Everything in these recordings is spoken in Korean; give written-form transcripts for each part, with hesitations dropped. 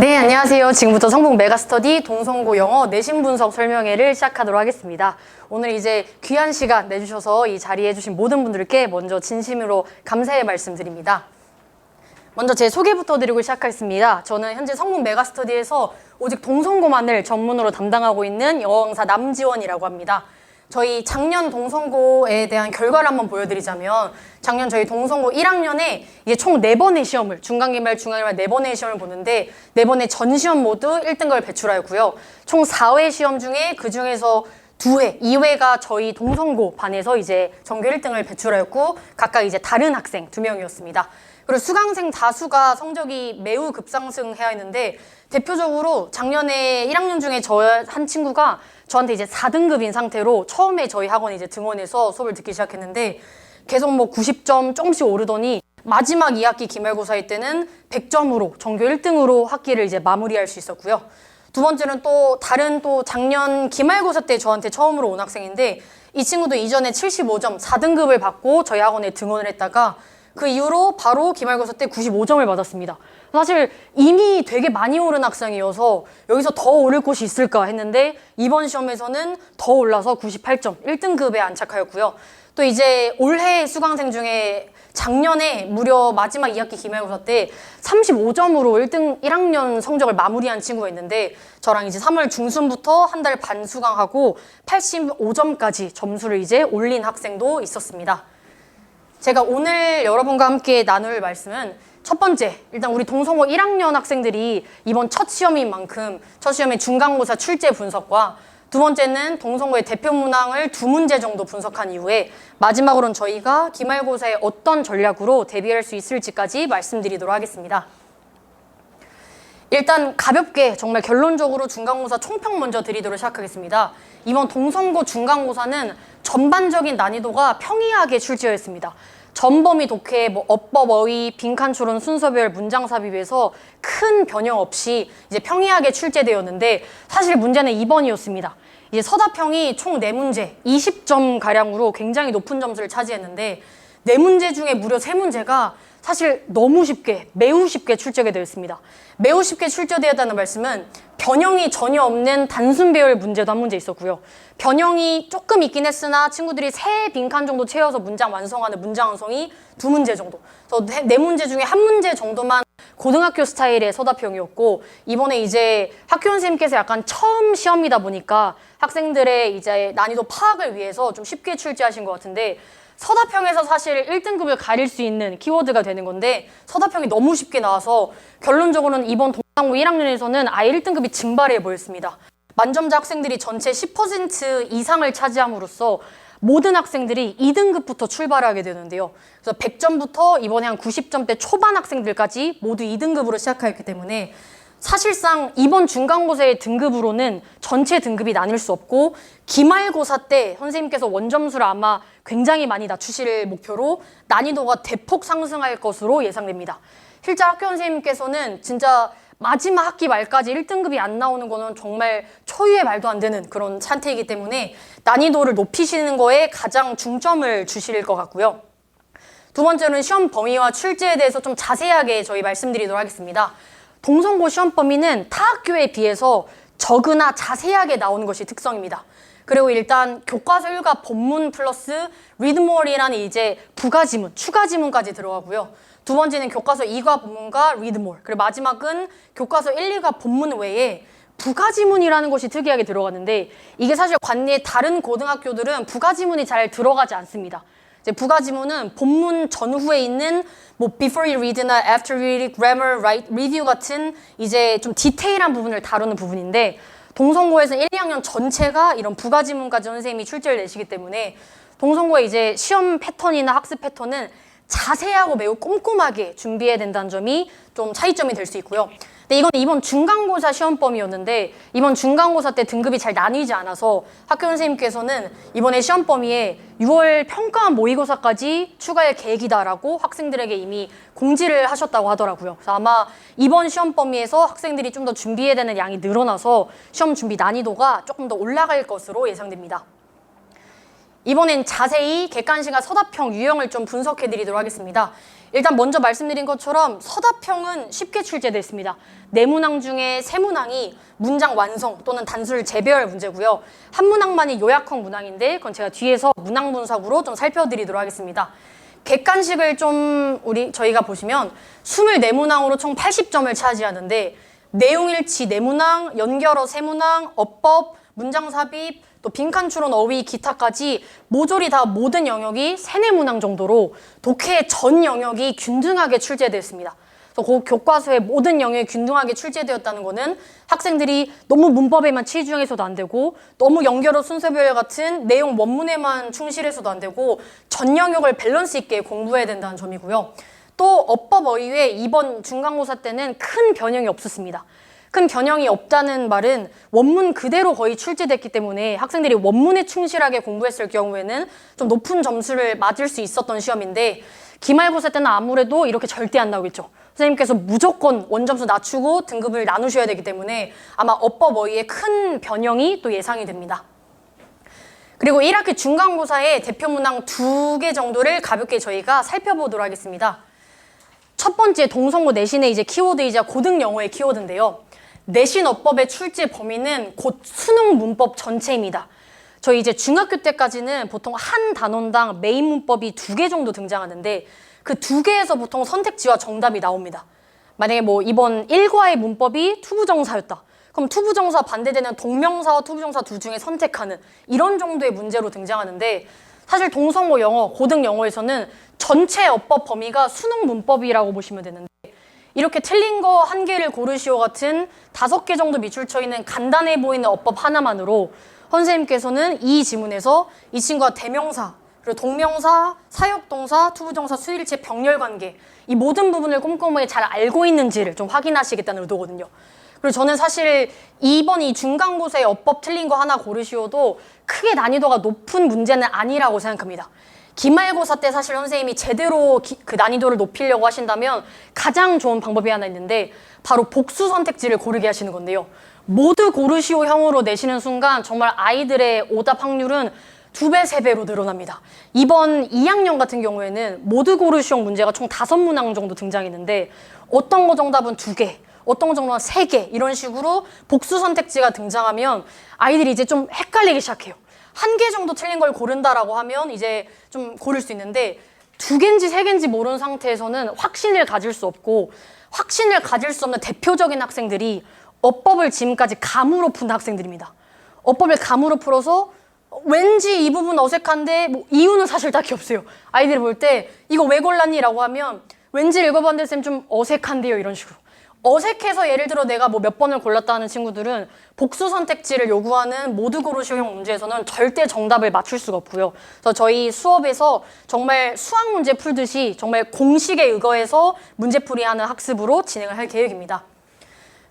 네, 안녕하세요. 지금부터 성북 메가스터디 동성고 영어 내신 분석 설명회를 시작하도록 하겠습니다. 오늘 이제 귀한 시간 내주셔서 이 자리에 해주신 모든 분들께 먼저 진심으로 감사의 말씀드립니다. 먼저 제 소개부터 드리고 시작하겠습니다. 저는 현재 성북 메가스터디에서 오직 동성고만을 전문으로 담당하고 있는 영어 강사 남지원이라고 합니다. 저희 작년 동성고에 대한 결과를 한번 보여드리자면 작년 저희 동성고 1학년에 이제 총 4번의 시험을 중간기말, 중간기말 4번의 시험을 보는데 4번의 전 시험 모두 1등급을 배출하였고요. 총 4회 시험 중에 그 중에서 2회, 2회가 저희 동성고 반에서 이제 전교 1등을 배출하였고 각각 이제 다른 학생 2명이었습니다. 그리고 수강생 다수가 성적이 매우 급상승해야 했는데 대표적으로 작년에 1학년 중에 저 한 친구가 저한테 이제 4등급인 상태로 처음에 저희 학원에 이제 등원해서 수업을 듣기 시작했는데 계속 뭐 90점 조금씩 오르더니 마지막 2학기 기말고사일 때는 100점으로 전교 1등으로 학기를 이제 마무리할 수 있었고요. 두 번째는 또 다른 또 작년 기말고사 때 저한테 처음으로 온 학생인데 이 친구도 이전에 75점 4등급을 받고 저희 학원에 등원을 했다가 그 이후로 바로 기말고사 때 95점을 받았습니다. 사실 이미 되게 많이 오른 학생이어서 여기서 더 오를 곳이 있을까 했는데 이번 시험에서는 더 올라서 98점, 1등급에 안착하였고요. 또 이제 올해 수강생 중에 작년에 무려 마지막 2학기 기말고사 때 35점으로 1학년 성적을 마무리한 친구가 있는데 저랑 이제 3월 중순부터 한 달 반 수강하고 85점까지 점수를 이제 올린 학생도 있었습니다. 제가 오늘 여러분과 함께 나눌 말씀은 첫 번째, 일단 우리 동성고 1학년 학생들이 이번 첫 시험인 만큼 첫 시험의 중간고사 출제 분석과 두 번째는 동성고의 대표 문항을 2문제 정도 분석한 이후에 마지막으로는 저희가 기말고사에 어떤 전략으로 대비할 수 있을지까지 말씀드리도록 하겠습니다. 일단 가볍게 정말 결론적으로 중간고사 총평 먼저 드리도록 시작하겠습니다. 이번 동성고 중간고사는 전반적인 난이도가 평이하게 출제했습니다. 전범위 독해, 어법, 어휘, 빈칸 추론, 순서별, 문장 삽입에서 큰 변형 없이 이제 평이하게 출제되었는데 사실 문제는 2번이었습니다. 이제 서답형이 총 4문제, 20점 가량으로 굉장히 높은 점수를 차지했는데 4문제 중에 무려 3문제가 사실 너무 쉽게, 매우 쉽게 출제가 되었습니다. 매우 쉽게 출제되었다는 말씀은 변형이 전혀 없는 단순 배열 문제도 한 문제 있었고요. 변형이 조금 있긴 했으나 친구들이 3 빈칸 정도 채워서 문장 완성하는 문장 완성이 2문제 정도. 그래서 4문제 중에 1문제 정도만 고등학교 스타일의 서답형이었고 이번에 이제 학교 선생님께서 약간 처음 시험이다 보니까 학생들의 이제 난이도 파악을 위해서 좀 쉽게 출제하신 것 같은데 서답형에서 사실 1등급을 가릴 수 있는 키워드가 되는 건데 서답형이 너무 쉽게 나와서 결론적으로는 이번 동성고 1학년에서는 아예 1등급이 증발해 보였습니다. 만점자 학생들이 전체 10% 이상을 차지함으로써 모든 학생들이 2등급부터 출발하게 되는데요. 그래서 100점부터 이번에 한 90점대 초반 학생들까지 모두 2등급으로 시작하였기 때문에 사실상 이번 중간고사의 등급으로는 전체 등급이 나뉠 수 없고 기말고사 때 선생님께서 원점수를 아마 굉장히 많이 낮추실 목표로 난이도가 대폭 상승할 것으로 예상됩니다. 실제 학교 선생님께서는 진짜 마지막 학기 말까지 1등급이 안 나오는 거는 정말 초유의 말도 안 되는 그런 상태이기 때문에 난이도를 높이시는 거에 가장 중점을 주실 것 같고요. 두 번째는 시험 범위와 출제에 대해서 좀 자세하게 저희 말씀드리도록 하겠습니다. 동성고 시험 범위는 타 학교에 비해서 적으나 자세하게 나오는 것이 특성입니다. 그리고 일단 교과서 1과 본문 플러스 리드몰이라는 이제 부가지문, 추가 지문까지 들어가고요. 두 번째는 교과서 2과 본문과 리드몰, 그리고 마지막은 교과서 1, 2과 본문 외에 부가지문이라는 것이 특이하게 들어가는데 이게 사실 관내 다른 고등학교들은 부가지문이 잘 들어가지 않습니다. 이제 부가지문은 본문 전후에 있는 뭐 before you read나 after you read, grammar, write, review 같은 이제 좀 디테일한 부분을 다루는 부분인데 동성고에서는 1, 2학년 전체가 이런 부가지문까지 선생님이 출제를 내시기 때문에 동성고의 이제 시험 패턴이나 학습 패턴은 자세하고 매우 꼼꼼하게 준비해야 된다는 점이 좀 차이점이 될 수 있고요. 근데 이건 이번 중간고사 시험 범위였는데 이번 중간고사 때 등급이 잘 나뉘지 않아서 학교 선생님께서는 이번에 시험 범위에 6월 평가원 모의고사까지 추가할 계획이다라고 학생들에게 이미 공지를 하셨다고 하더라고요. 그래서 아마 이번 시험 범위에서 학생들이 좀 더 준비해야 되는 양이 늘어나서 시험 준비 난이도가 조금 더 올라갈 것으로 예상됩니다. 이번엔 자세히 객관식과 서답형 유형을 좀 분석해 드리도록 하겠습니다. 일단 먼저 말씀드린 것처럼 서답형은 쉽게 출제됐습니다. 네 문항 중에 세 문항이 문장 완성 또는 단수를 재배열 문제고요. 한 문항만이 요약형 문항인데 그건 제가 뒤에서 문항 분석으로 좀 살펴드리도록 하겠습니다. 객관식을 좀 저희가 보시면 24문항으로 총 80점을 차지하는데 내용일치 4문항, 연결어 3문항, 어법, 문장 삽입, 또 빈칸 추론, 어휘, 기타까지 모조리 다 모든 영역이 3, 4문항 정도로 독해의 전 영역이 균등하게 출제되었습니다. 그래서 그 교과서의 모든 영역이 균등하게 출제되었다는 것은 학생들이 너무 문법에만 치중해서도 안 되고 너무 연결어 순서별 같은 내용 원문에만 충실해서도 안 되고 전 영역을 밸런스 있게 공부해야 된다는 점이고요. 또 어법 어휘에 이번 중간고사 때는 큰 변형이 없었습니다. 큰 변형이 없다는 말은 원문 그대로 거의 출제됐기 때문에 학생들이 원문에 충실하게 공부했을 경우에는 좀 높은 점수를 맞을 수 있었던 시험인데 기말고사 때는 아무래도 이렇게 절대 안 나오겠죠. 선생님께서 무조건 원점수 낮추고 등급을 나누셔야 되기 때문에 아마 어법 어휘에 큰 변형이 또 예상이 됩니다. 그리고 1학기 중간고사의 대표 문항 2개 정도를 가볍게 저희가 살펴보도록 하겠습니다. 첫 번째 동성고 내신의 이제 키워드이자 고등 영어의 키워드인데요. 내신 어법의 출제 범위는 곧 수능 문법 전체입니다. 저희 이제 중학교 때까지는 보통 한 단원당 메인 문법이 2개 정도 등장하는데 그 2개에서 보통 선택지와 정답이 나옵니다. 만약에 뭐 이번 1과의 문법이 투부정사였다. 그럼 투부정사 반대되는 동명사와 투부정사 둘 중에 선택하는 이런 정도의 문제로 등장하는데 사실 동성고 영어, 고등 영어에서는 전체 어법 범위가 수능 문법이라고 보시면 되는데 이렇게 틀린 거 1개를 고르시오 같은 5개 정도 밑줄쳐 있는 간단해 보이는 어법 하나만으로 선생님께서는 이 지문에서 이 친구가 대명사, 그리고 동명사, 사역동사, 투부정사, 수일체, 병렬관계 이 모든 부분을 꼼꼼하게 잘 알고 있는지를 좀 확인하시겠다는 의도거든요. 그리고 저는 사실 이번 이 중간고사에 어법 틀린 거 하나 고르시오도 크게 난이도가 높은 문제는 아니라고 생각합니다. 기말고사 때 사실 선생님이 제대로 그 난이도를 높이려고 하신다면 가장 좋은 방법이 하나 있는데 바로 복수 선택지를 고르게 하시는 건데요. 모두 고르시오 형으로 내시는 순간 정말 아이들의 오답 확률은 2배, 3배로 늘어납니다. 이번 2학년 같은 경우에는 모두 고르시오 문제가 총 5문항 정도 등장했는데 어떤 거 정답은 2개, 어떤 거 정답은 3개 이런 식으로 복수 선택지가 등장하면 아이들이 이제 좀 헷갈리기 시작해요. 1개 정도 틀린 걸 고른다라고 하면 이제 좀 고를 수 있는데 2개인지 3개인지 모르는 상태에서는 확신을 가질 수 없고 확신을 가질 수 없는 대표적인 학생들이 어법을 지금까지 감으로 푼 학생들입니다. 어법을 감으로 풀어서 왠지 이 부분 어색한데 뭐 이유는 사실 딱히 없어요. 아이들이 볼 때 이거 왜 골랐니? 라고 하면 왠지 읽어봤는데 쌤 좀 어색한데요 이런 식으로. 어색해서 예를 들어 내가 뭐 몇 번을 골랐다는 친구들은 복수 선택지를 요구하는 모두 고르시오형 문제에서는 절대 정답을 맞출 수가 없고요. 그래서 저희 수업에서 정말 수학 문제 풀듯이 정말 공식에 의거해서 문제풀이하는 학습으로 진행을 할 계획입니다.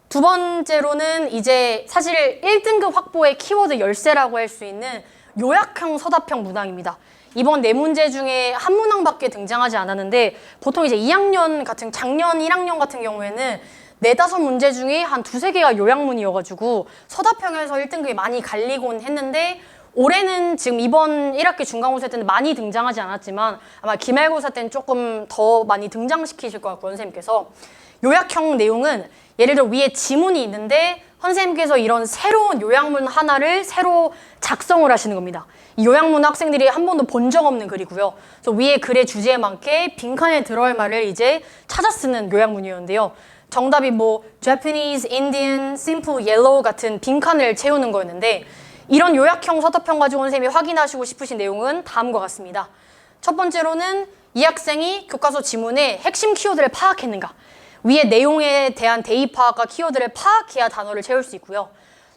두 번째로는 이제 사실 1등급 확보의 키워드 열쇠라고 할 수 있는 요약형 서답형 문항입니다. 이번 4문제 중에 한 문항밖에 등장하지 않았는데 보통 이제 2학년 같은 작년 1학년 같은 경우에는 4-5문제 중에 한 2-3개가 요약문이어가지고 서답형에서 1등급이 많이 갈리곤 했는데 올해는 지금 이번 1학기 중간고사 때는 많이 등장하지 않았지만 아마 기말고사 때는 조금 더 많이 등장시키실 것 같고 선생님께서 요약형 내용은 예를 들어 위에 지문이 있는데 선생님께서 이런 새로운 요약문 하나를 새로 작성을 하시는 겁니다. 이 요약문 학생들이 한 번도 본 적 없는 글이고요. 그래서 위에 글의 주제에 맞게 빈칸에 들어갈 말을 이제 찾아 쓰는 요약문이었는데요. 정답이 뭐 Japanese, Indian, Simple, Yellow 같은 빈칸을 채우는 거였는데 이런 요약형 서답형 가지고 선생님이 확인하시고 싶으신 내용은 다음과 같습니다. 첫 번째로는 이 학생이 교과서 지문에 핵심 키워드를 파악했는가? 위의 내용에 대한 대입 파악과 키워드를 파악해야 단어를 채울 수 있고요.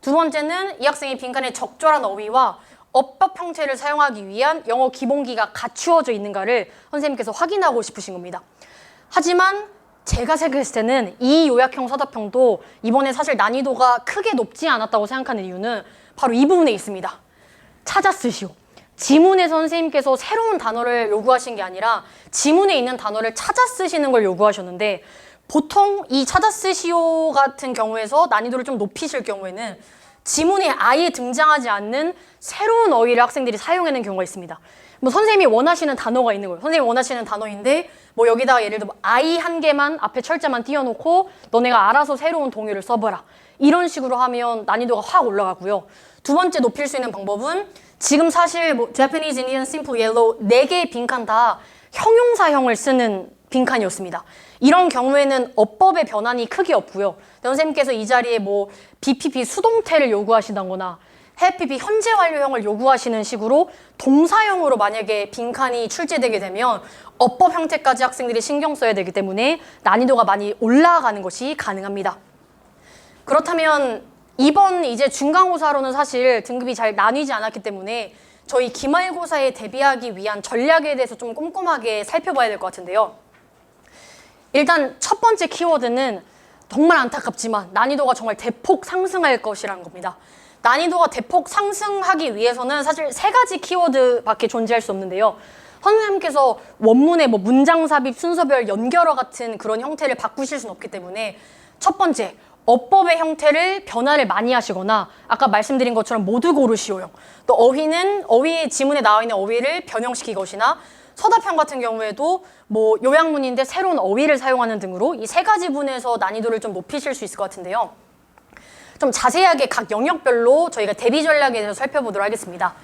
두 번째는 이 학생이 빈칸에 적절한 어휘와 어법 형태를 사용하기 위한 영어 기본기가 갖추어져 있는가를 선생님께서 확인하고 싶으신 겁니다. 하지만 제가 생각했을 때는 이 요약형 서답형도 이번에 사실 난이도가 크게 높지 않았다고 생각하는 이유는 바로 이 부분에 있습니다. 찾아 쓰시오. 지문에서 선생님께서 새로운 단어를 요구하신 게 아니라 지문에 있는 단어를 찾아 쓰시는 걸 요구하셨는데 보통 이 찾아 쓰시오 같은 경우에서 난이도를 좀 높이실 경우에는 지문에 아예 등장하지 않는 새로운 어휘를 학생들이 사용하는 경우가 있습니다. 뭐 선생님이 원하시는 단어가 있는 거예요. 선생님이 원하시는 단어인데 뭐 여기다가 예를 들어 아이 한 개만 앞에 철자만 띄워놓고 너네가 알아서 새로운 동의를 써봐라. 이런 식으로 하면 난이도가 확 올라가고요. 두 번째 높일 수 있는 방법은 지금 사실 뭐 Japanese, Indian, Simple, Yellow 4개의 빈칸 다 형용사형을 쓰는 빈칸이었습니다. 이런 경우에는 어법의 변환이 크게 없고요. 선생님께서 이 자리에 뭐 BPP 수동태를 요구하신다거나 해피피 현재 완료형을 요구하시는 식으로 동사형으로 만약에 빈칸이 출제되게 되면 어법 형태까지 학생들이 신경 써야 되기 때문에 난이도가 많이 올라가는 것이 가능합니다. 그렇다면 이번 이제 중간고사로는 사실 등급이 잘 나뉘지 않았기 때문에 저희 기말고사에 대비하기 위한 전략에 대해서 좀 꼼꼼하게 살펴봐야 될 것 같은데요. 일단 첫 번째 키워드는 정말 안타깝지만 난이도가 정말 대폭 상승할 것이라는 겁니다. 난이도가 대폭 상승하기 위해서는 사실 3가지 키워드밖에 존재할 수 없는데요. 선생님께서 원문의 뭐 문장 삽입, 순서별, 연결어 같은 그런 형태를 바꾸실 수는 없기 때문에 첫 번째, 어법의 형태를 변화를 많이 하시거나 아까 말씀드린 것처럼 모두 고르시오형, 또 어휘 지문에 나와 있는 어휘를 변형시키것이나 서답형 같은 경우에도 뭐 요약문인데 새로운 어휘를 사용하는 등으로 이 3가지 분에서 난이도를 좀 높이실 수 있을 것 같은데요. 좀 자세하게 각 영역별로 저희가 대비 전략에 대해서 살펴보도록 하겠습니다.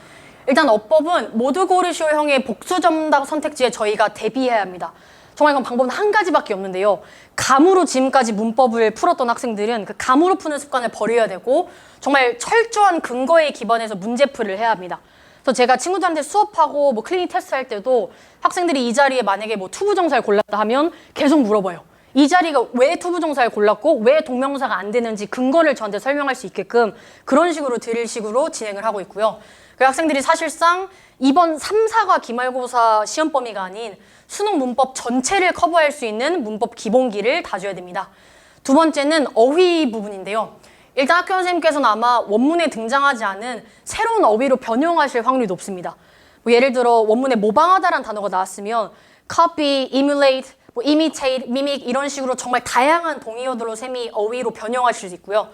일단 어법은 모두 고르시오형의 복수정답 선택지에 저희가 대비해야 합니다. 정말 이건 방법은 한 가지밖에 없는데요. 감으로 지금까지 문법을 풀었던 학생들은 그 감으로 푸는 습관을 버려야 되고 정말 철저한 근거에 기반해서 문제풀이를 해야 합니다. 그래서 제가 친구들한테 수업하고 뭐 클리닉 테스트 할 때도 학생들이 이 자리에 만약에 뭐 투부정사를 골랐다 하면 계속 물어봐요. 이 자리가 왜 투부정사를 골랐고 왜 동명사가 안 되는지 근거를 저한테 설명할 수 있게끔 그런 식으로 드릴 식으로 진행을 하고 있고요. 그 학생들이 사실상 이번 3, 4과 기말고사 시험 범위가 아닌 수능 문법 전체를 커버할 수 있는 문법 기본기를 다져야 됩니다. 두 번째는 어휘 부분인데요. 일단 학교 선생님께서는 아마 원문에 등장하지 않은 새로운 어휘로 변형하실 확률이 높습니다. 뭐 예를 들어 원문에 모방하다라는 단어가 나왔으면 copy, emulate, 뭐 imitate, mimic 이런 식으로 정말 다양한 동의어들로 셈이 어휘로 변형하실 수 있고요.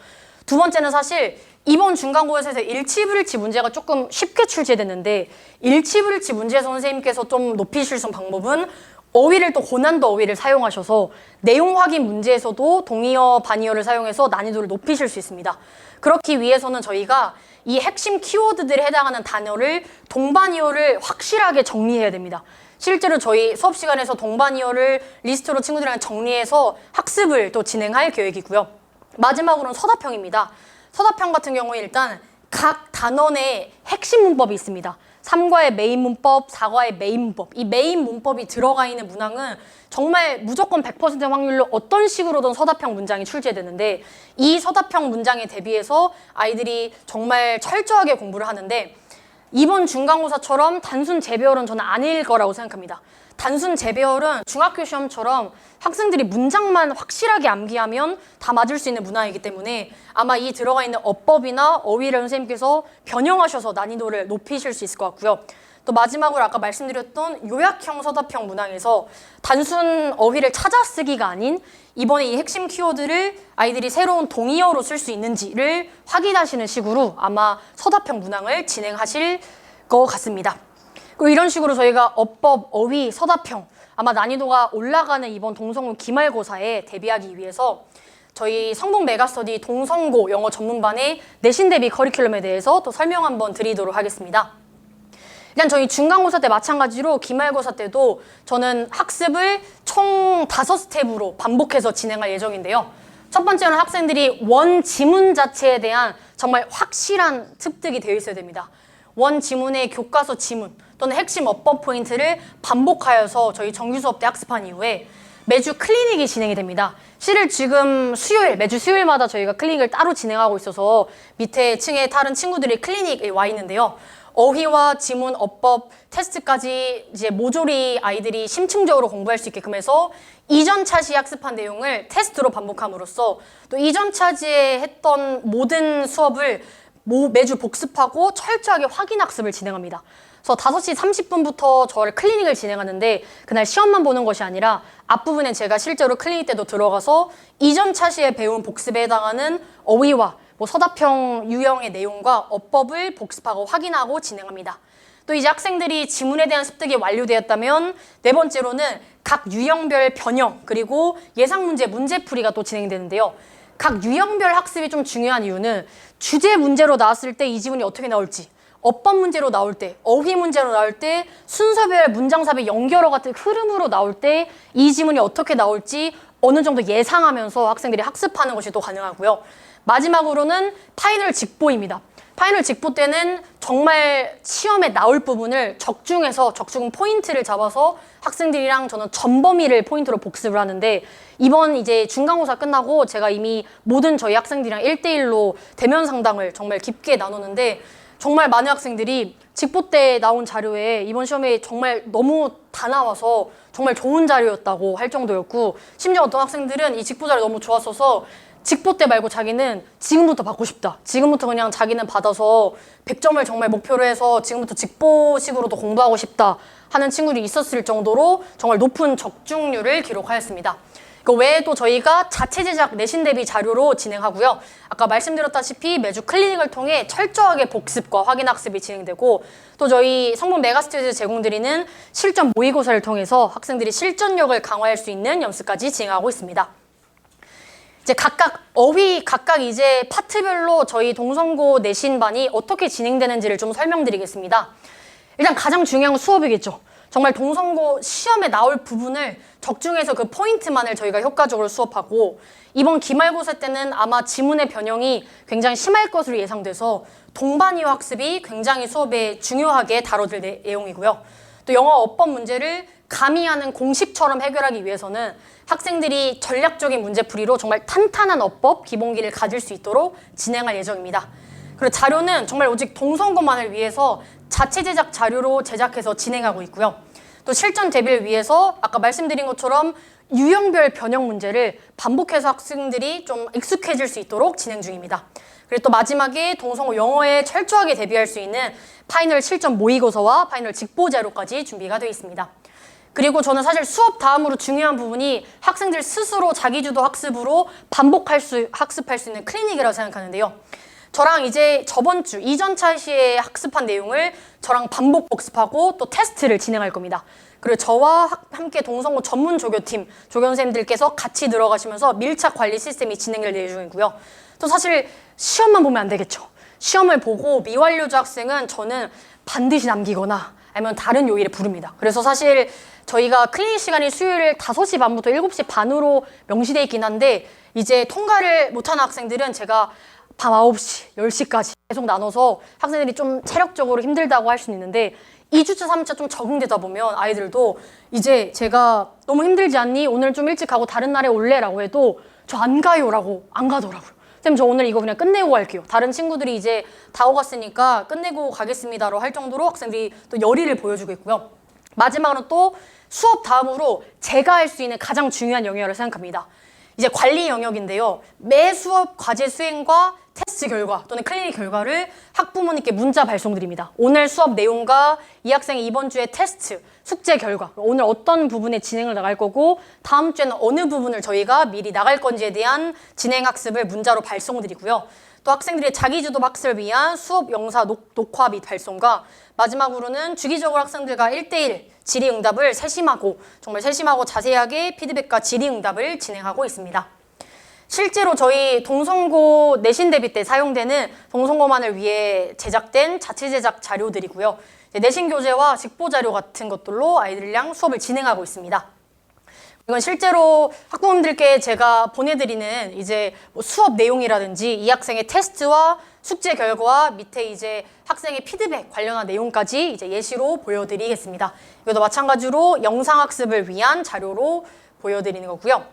두 번째는 사실 이번 중간고사에서 일치불일치 문제가 조금 쉽게 출제됐는데 일치불일치 문제에서 선생님께서 좀 높이실 수 있는 방법은 어휘를 또 고난도 어휘를 사용하셔서 내용 확인 문제에서도 동의어, 반의어를 사용해서 난이도를 높이실 수 있습니다. 그렇기 위해서는 저희가 이 핵심 키워드들에 해당하는 단어를 동반이어를 확실하게 정리해야 됩니다. 실제로 저희 수업 시간에서 동반이어를 리스트로 친구들이랑 정리해서 학습을 또 진행할 계획이고요. 마지막으로는 서답형입니다. 서답형 같은 경우에 일단 각 단원의 핵심 문법이 있습니다. 3과의 메인 문법, 4과의 메인 문법. 이 메인 문법이 들어가 있는 문항은 정말 무조건 100% 확률로 어떤 식으로든 서답형 문장이 출제되는데 이 서답형 문장에 대비해서 아이들이 정말 철저하게 공부를 하는데 이번 중간고사처럼 단순 재배열은 저는 아닐 거라고 생각합니다. 단순 재배열은 중학교 시험처럼 학생들이 문장만 확실하게 암기하면 다 맞을 수 있는 문항이기 때문에 아마 이 들어가 있는 어법이나 어휘를 선생님께서 변형하셔서 난이도를 높이실 수 있을 것 같고요. 또 마지막으로 아까 말씀드렸던 요약형 서답형 문항에서 단순 어휘를 찾아 쓰기가 아닌 이번에 이 핵심 키워드를 아이들이 새로운 동의어로 쓸 수 있는지를 확인하시는 식으로 아마 서답형 문항을 진행하실 것 같습니다. 그리고 이런 식으로 저희가 어법, 어휘, 서답형 아마 난이도가 올라가는 이번 동성고 기말고사에 대비하기 위해서 저희 성북 메가스터디 동성고 영어 전문반의 내신 대비 커리큘럼에 대해서 또 설명 한번 드리도록 하겠습니다. 일단 저희 중간고사 때 마찬가지로 기말고사 때도 저는 학습을 총 5스텝으로 반복해서 진행할 예정인데요. 첫 번째는 학생들이 원 지문 자체에 대한 정말 확실한 습득이 되어 있어야 됩니다. 원 지문의 교과서 지문 또는 핵심 어법 포인트를 반복하여서 저희 정규 수업 때 학습한 이후에 매주 클리닉이 진행이 됩니다. 실을 지금 매주 수요일마다 저희가 클리닉을 따로 진행하고 있어서 밑에 층에 다른 친구들이 클리닉에 와 있는데요. 어휘와 지문, 어법, 테스트까지 이제 모조리 아이들이 심층적으로 공부할 수 있게끔 해서 이전 차시 학습한 내용을 테스트로 반복함으로써 또 이전 차지에 했던 모든 수업을 매주 복습하고 철저하게 확인 학습을 진행합니다. 그래서 5시 30분부터 저를 클리닉을 진행하는데 그날 시험만 보는 것이 아니라 앞부분에 제가 실제로 클리닉 때도 들어가서 이전 차시에 배운 복습에 해당하는 어휘와 뭐 서답형 유형의 내용과 어법을 복습하고 확인하고 진행합니다. 또 이제 학생들이 지문에 대한 습득이 완료되었다면 네 번째로는 각 유형별 변형 그리고 예상 문제 문제풀이가 또 진행되는데요. 각 유형별 학습이 좀 중요한 이유는 주제 문제로 나왔을 때 이 지문이 어떻게 나올지, 어법 문제로 나올 때, 어휘 문제로 나올 때, 순서별, 문장삽의 연결어 같은 흐름으로 나올 때 이 지문이 어떻게 나올지 어느 정도 예상하면서 학생들이 학습하는 것이 또 가능하고요. 마지막으로는 파이널 직보입니다. 파이널 직보 때는 정말 시험에 나올 부분을 적중해서 적중 포인트를 잡아서 학생들이랑 저는 전범위를 포인트로 복습을 하는데 이번 이제 중간고사 끝나고 제가 이미 모든 저희 학생들이랑 1대1로 대면 상담을 정말 깊게 나누는데 정말 많은 학생들이 직보 때 나온 자료에 이번 시험에 정말 너무 다 나와서 정말 좋은 자료였다고 할 정도였고 심지어 어떤 학생들은 이 직보 자료 너무 좋았어서 직보 때 말고 자기는 지금부터 받고 싶다. 지금부터 그냥 자기는 받아서 100점을 정말 목표로 해서 지금부터 직보식으로도 공부하고 싶다 하는 친구들이 있었을 정도로 정말 높은 적중률을 기록하였습니다. 그 외에도 저희가 자체 제작 내신 대비 자료로 진행하고요. 아까 말씀드렸다시피 매주 클리닉을 통해 철저하게 복습과 확인 학습이 진행되고 또 저희 성분 메가스터디에서 제공드리는 실전 모의고사를 통해서 학생들이 실전력을 강화할 수 있는 연습까지 진행하고 있습니다. 이제 각각 이제 파트별로 저희 동성고 내신반이 어떻게 진행되는지를 좀 설명드리겠습니다. 일단 가장 중요한 건 수업이겠죠. 정말 동성고 시험에 나올 부분을 적중해서 그 포인트만을 저희가 효과적으로 수업하고 이번 기말고사 때는 아마 지문의 변형이 굉장히 심할 것으로 예상돼서 동반이어 학습이 굉장히 수업에 중요하게 다뤄질 내용이고요. 또 영어 어법 문제를 가미하는 공식처럼 해결하기 위해서는 학생들이 전략적인 문제풀이로 정말 탄탄한 어법 기본기를 가질 수 있도록 진행할 예정입니다. 그리고 자료는 정말 오직 동성고만을 위해서 자체 제작 자료로 제작해서 진행하고 있고요. 또 실전 대비를 위해서 아까 말씀드린 것처럼 유형별 변형 문제를 반복해서 학생들이 좀 익숙해질 수 있도록 진행 중입니다. 그리고 또 마지막에 동성고 영어에 철저하게 대비할 수 있는 파이널 실전 모의고사와 파이널 직보 자료까지 준비가 되어 있습니다. 그리고 저는 사실 수업 다음으로 중요한 부분이 학생들 스스로 자기주도 학습으로 학습할 수 있는 클리닉이라고 생각하는데요. 저랑 이제 저번 주 이전차 시에 학습한 내용을 저랑 반복 복습하고 또 테스트를 진행할 겁니다. 그리고 저와 함께 동성고 전문 조교팀, 조교선생님들께서 같이 들어가시면서 밀착 관리 시스템이 진행될 예정이고요. 또 사실 시험만 보면 안 되겠죠. 시험을 보고 미완료자 학생은 저는 반드시 남기거나 아니면 다른 요일에 부릅니다. 그래서 사실 저희가 클리닉 시간이 수요일 5시 반부터 7시 반으로 명시되어 있긴 한데 이제 통과를 못하는 학생들은 제가 밤 9시, 10시까지 계속 나눠서 학생들이 좀 체력적으로 힘들다고 할 수는 있는데 2주차, 3주차 좀 적응되다 보면 아이들도 이제 제가 너무 힘들지 않니? 오늘 좀 일찍 가고 다른 날에 올래? 라고 해도 저 안 가요 라고 안 가더라고요. 쌤 저 오늘 이거 그냥 끝내고 갈게요. 다른 친구들이 이제 다 오갔으니까 끝내고 가겠습니다로 할 정도로 학생들이 또 열의를 보여주고 있고요. 마지막으로 또 수업 다음으로 제가 할 수 있는 가장 중요한 영역이라고 생각합니다. 이제 관리 영역인데요. 매 수업 과제 수행과 테스트 결과 또는 클리닉 결과를 학부모님께 문자 발송드립니다. 오늘 수업 내용과 이 학생의 이번 주에 테스트, 숙제 결과, 오늘 어떤 부분에 진행을 나갈 거고 다음 주에는 어느 부분을 저희가 미리 나갈 건지에 대한 진행 학습을 문자로 발송드리고요. 또 학생들의 자기주도 학습을 위한 수업 영상 녹화 및 발송과 마지막으로는 주기적으로 학생들과 1대1 질의응답을 세심하고 정말 세심하고 자세하게 피드백과 질의응답을 진행하고 있습니다. 실제로 저희 동성고 내신 대비 때 사용되는 동성고만을 위해 제작된 자체 제작 자료들이고요. 내신 교재와 직보 자료 같은 것들로 아이들이랑 수업을 진행하고 있습니다. 이건 실제로 학부모님들께 제가 보내드리는 이제 뭐 수업 내용이라든지 이 학생의 테스트와 숙제 결과와 밑에 이제 학생의 피드백 관련한 내용까지 이제 예시로 보여드리겠습니다. 이것도 마찬가지로 영상 학습을 위한 자료로 보여드리는 거고요.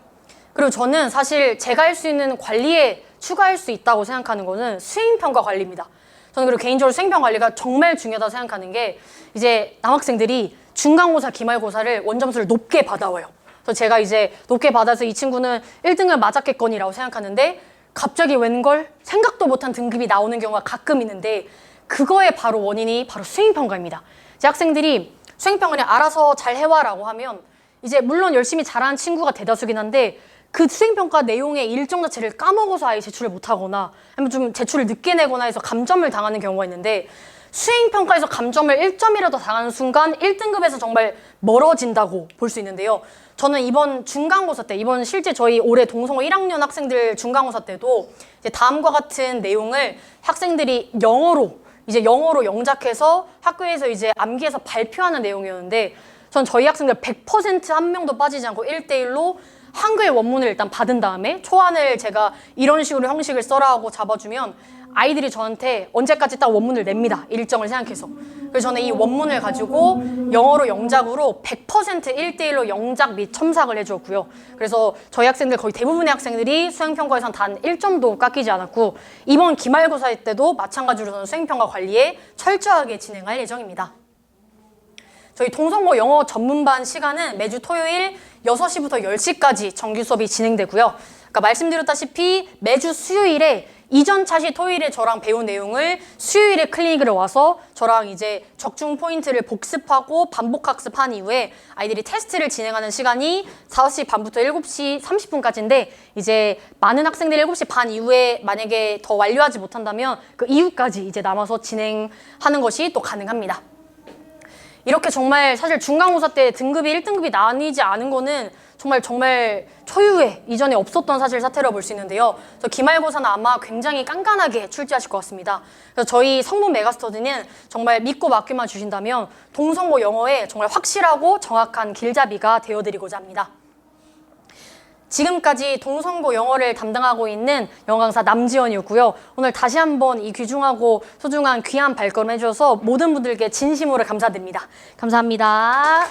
그리고 저는 사실 제가 할 수 있는 관리에 추가할 수 있다고 생각하는 거는 수행평가 관리입니다. 저는 그리고 개인적으로 수행평가 관리가 정말 중요하다고 생각하는 게 이제 남학생들이 중간고사, 기말고사를 원점수를 높게 받아와요. 그래서 제가 이제 높게 받아서 이 친구는 1등을 맞았겠거니라고 생각하는데 갑자기 웬걸 생각도 못한 등급이 나오는 경우가 가끔 있는데 그거의 바로 원인이 바로 수행평가입니다. 제 학생들이 수행평가를 알아서 잘 해와라고 하면 이제 물론 열심히 잘하는 친구가 대다수긴 한데 그 수행평가 내용의 일정 자체를 까먹어서 아예 제출을 못하거나 아니면 좀 제출을 늦게 내거나 해서 감점을 당하는 경우가 있는데, 수행평가에서 감점을 1점이라도 당하는 순간 1등급에서 정말 멀어진다고 볼 수 있는데요. 저는 이번 중간고사 때, 이번 실제 저희 올해 동성고 1학년 학생들 중간고사 때도 이제 다음과 같은 내용을 학생들이 영어로 영작해서 학교에서 이제 암기해서 발표하는 내용이었는데, 전 저희 학생들 100% 한 명도 빠지지 않고 1대1로 한글 원문을 일단 받은 다음에 초안을 제가 이런 식으로 형식을 써라 하고 잡아주면 아이들이 저한테 언제까지 딱 원문을 냅니다. 일정을 생각해서. 그래서 저는 이 원문을 가지고 영어로 영작으로 100% 1대1로 영작 및 첨삭을 해주었고요. 그래서 저희 학생들 거의 대부분의 학생들이 수행평가에선 단 1점도 깎이지 않았고, 이번 기말고사 때도 마찬가지로 저는 수행평가 관리에 철저하게 진행할 예정입니다. 저희 동성고 영어 전문반 시간은 매주 토요일 6시부터 10시까지 정규 수업이 진행되고요. 아까 말씀드렸다시피 매주 수요일에 이전 차시 토요일에 저랑 배운 내용을 수요일에 클리닉을 와서 저랑 이제 적중 포인트를 복습하고 반복 학습한 이후에 아이들이 테스트를 진행하는 시간이 5시 반부터 7시 30분까지인데, 이제 많은 학생들이 7시 반 이후에 만약에 더 완료하지 못한다면 그 이후까지 이제 남아서 진행하는 것이 또 가능합니다. 이렇게 정말 사실 중간고사 때 등급이 1등급이 나뉘지 않은 거는 정말 초유의 이전에 없었던 사실 사태라고 볼 수 있는데요. 그래서 기말고사는 아마 굉장히 깐깐하게 출제하실 것 같습니다. 그래서 저희 성문 메가스터디는 정말 믿고 맡겨만 주신다면 동성고 영어에 정말 확실하고 정확한 길잡이가 되어드리고자 합니다. 지금까지 동성고 영어를 담당하고 있는 영어 강사 남지연이었고요. 오늘 다시 한번 이 귀중하고 소중한 귀한 발걸음 해주셔서 모든 분들께 진심으로 감사드립니다. 감사합니다.